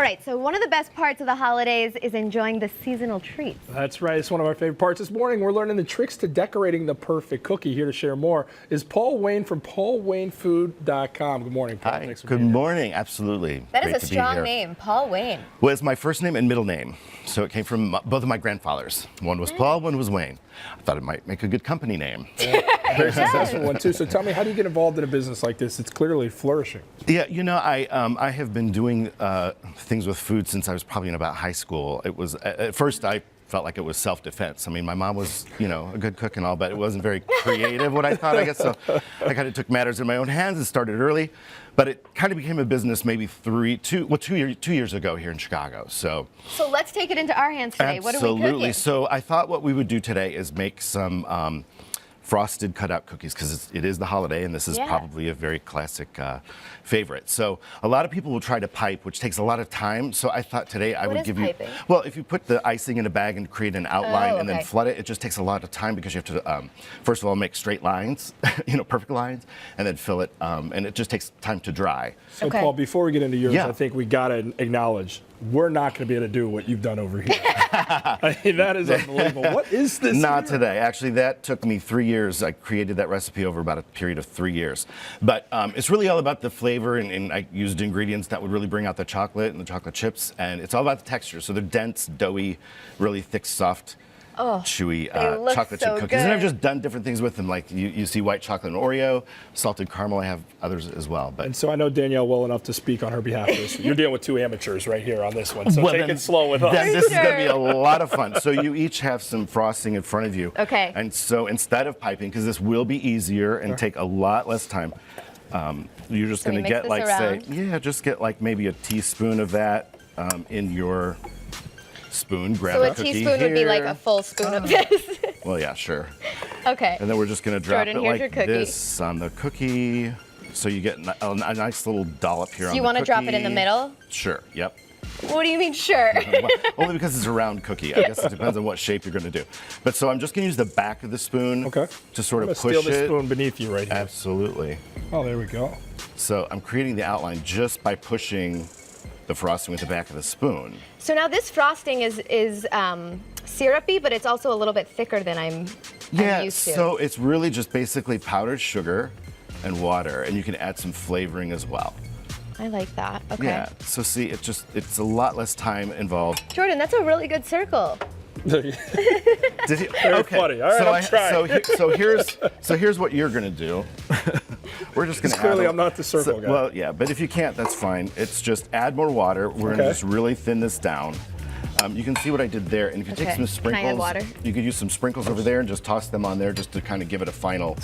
right, so one of the best parts of the holidays is enjoying the seasonal treats. That's right. It's one of our favorite parts. This morning, we're learning the tricks to decorating the perfect cookie. Here to share more is Paul Wayne from paulwaynefood.com. Good morning, Paul. Hi. Thanks for Good being here. morning. Absolutely. That Great is a to be strong here. name, Paul Wayne. Well, it's my first name and middle name. So it came from both of my grandfathers. One was Paul, one was Wayne. I thought it might make a good company name. Very successful one, too. So tell me, how do you get involved in a business like this? It's clearly flourishing. Yeah, you know, I have been doing things with food since I was probably in about high school. It was, at first I felt like it was self-defense. I mean, my mom was, you know, a good cook and all, but it wasn't very creative, what I thought, I guess. So I kind of took matters in my own hands and started early. But it kind of became a business maybe two years ago here in Chicago. So let's take it into our hands today. What are we absolutely. cooking? So I thought what we would do today is make some frosted cutout cookies, because it is the holiday, and this is probably a very classic favorite. So a lot of people will try to pipe, which takes a lot of time. So I thought today I would give piping? you, well, if you put the icing in a bag and create an outline and then okay. flood it, it just takes a lot of time because you have to, first of all, make straight lines, you know, perfect lines, and then fill it, and it just takes time to dry. So, Paul, before we get into yours, Yeah. I think we got to acknowledge we're not going to be able to do what you've done over here. I mean, that is unbelievable. What is this? Not here? today. Actually, that took me 3 years. I created that recipe over about a period of 3 years. But it's really all about the flavor, and I used ingredients that would really bring out the chocolate and the chocolate chips. And it's all about the texture. So they're dense, doughy, really thick, soft, chewy look chocolate so chip cookies. And I've good. just done different things with them. Like you see white chocolate and Oreo, salted caramel. I have others as well. But And so I know Danielle well enough to speak on her behalf. You're dealing with two amateurs right here on this one. So Well, take then- it slow with us. Then this is going to be a Sure. lot of fun. So you each have some frosting in front of you. Okay. And so instead of piping, because this will be easier and take a lot less time, you're just So we going to mix get this like, around? just get like maybe a teaspoon of that in your spoon. Grab So a cookie teaspoon would be like here. a full spoon of this. Well, yeah, sure. Okay. And then we're just going to drop Jordan, it here's your like cookie. this on the cookie. So you get a nice little dollop here on the You want to drop it in the cookie. middle? Sure, yep. What do you mean, sure? Well, only because it's a round cookie. I guess it depends on what shape you're going to do. But so I'm just going to use the back of the spoon to sort I'm of gonna push steal the it. spoon beneath you right here. Absolutely. Oh, there we go. So I'm creating the outline just by pushing the frosting with the back of the spoon. So now this frosting is syrupy, but it's also a little bit thicker than I'm used to. So it's really just basically powdered sugar and water, and you can add some flavoring as well. I like that. Okay. Yeah. So see, it's a lot less time involved. Jordan, that's a really good circle. Did you? Very funny. All right, I'm trying. So here's what you're gonna do. We're just gonna Clearly, add I'm not the circle guy. Well, yeah, but if you can't, that's fine. It's just add more water. We're gonna just really thin this down. You can see what I did there, and if you take some Can I add sprinkles, water? you could use some sprinkles over there and just toss them on there just to kind of give it a final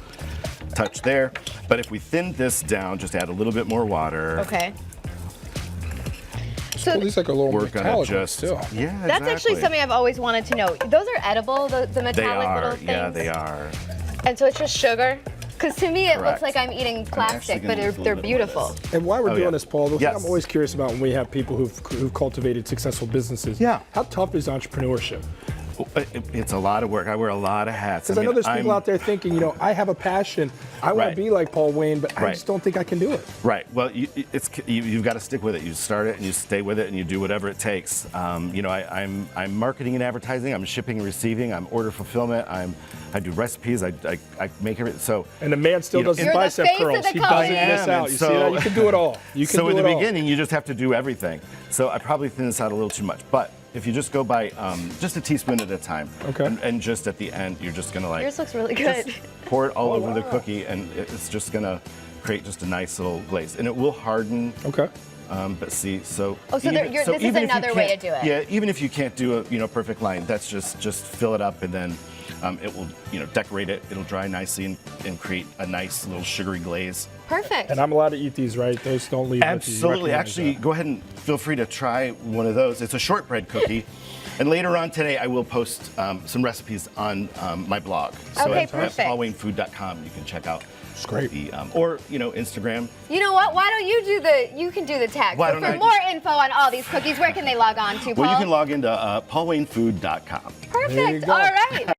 touch there. But if we thin this down, just add a little bit more water. Okay. So at least like a little We're gonna metallic just too. yeah. That's actually something I've always wanted to know. Those are edible, the They metallic little are. things? Yeah, they are. And so it's just sugar? Because to me it looks Correct. like I'm eating plastic, gonna but use a they're little bit of beautiful. this. And while we're doing this, Paul, the thing Yes. I'm always curious about when we have people who've cultivated successful businesses. Yeah. How tough is entrepreneurship? It's a lot of work. I wear a lot of hats. Because I know there's people out there thinking, you know, I have a passion. I want to Right. be like Paul Wayne, but I just don't think I can do it. Right. Well, you've got to stick with it. You start it and you stay with it and you do whatever it takes. You know, I'm marketing and advertising. I'm shipping and receiving. I'm order fulfillment. I do recipes. I make everything. So. And the man still does his You're the bicep face of curls. the He doesn't company. miss out. You So- see that? You can do it all. You can So do in it the all. beginning, you just have to do everything. So I probably thin this out a little too much. But if you just go by just a teaspoon at a time, and just at the end, you're just gonna like. Yours looks really good. Just pour it all over the cookie, and it's just gonna create just a nice little glaze, and it will harden. Okay. But see, so. Oh, so this is even if you another way to can't- do it. Yeah, even if you can't do a perfect line, that's just fill it up, and then it will decorate it. It'll dry nicely and create a nice little sugary glaze. Perfect. And I'm allowed to eat these, right? Those don't leave. Absolutely. Actually, go ahead and feel free to try one of those. It's a shortbread cookie. And later on today, I will post some recipes on my blog. So Okay, at perfect. paulwaynefood.com, you can check out. It's great. The, or Instagram. You know what? Why don't you can do the tag. Why So don't for I more info on all these cookies, where can they log on to, Paul? Well, you can log into paulwaynefood.com. There you Perfect. go. All right.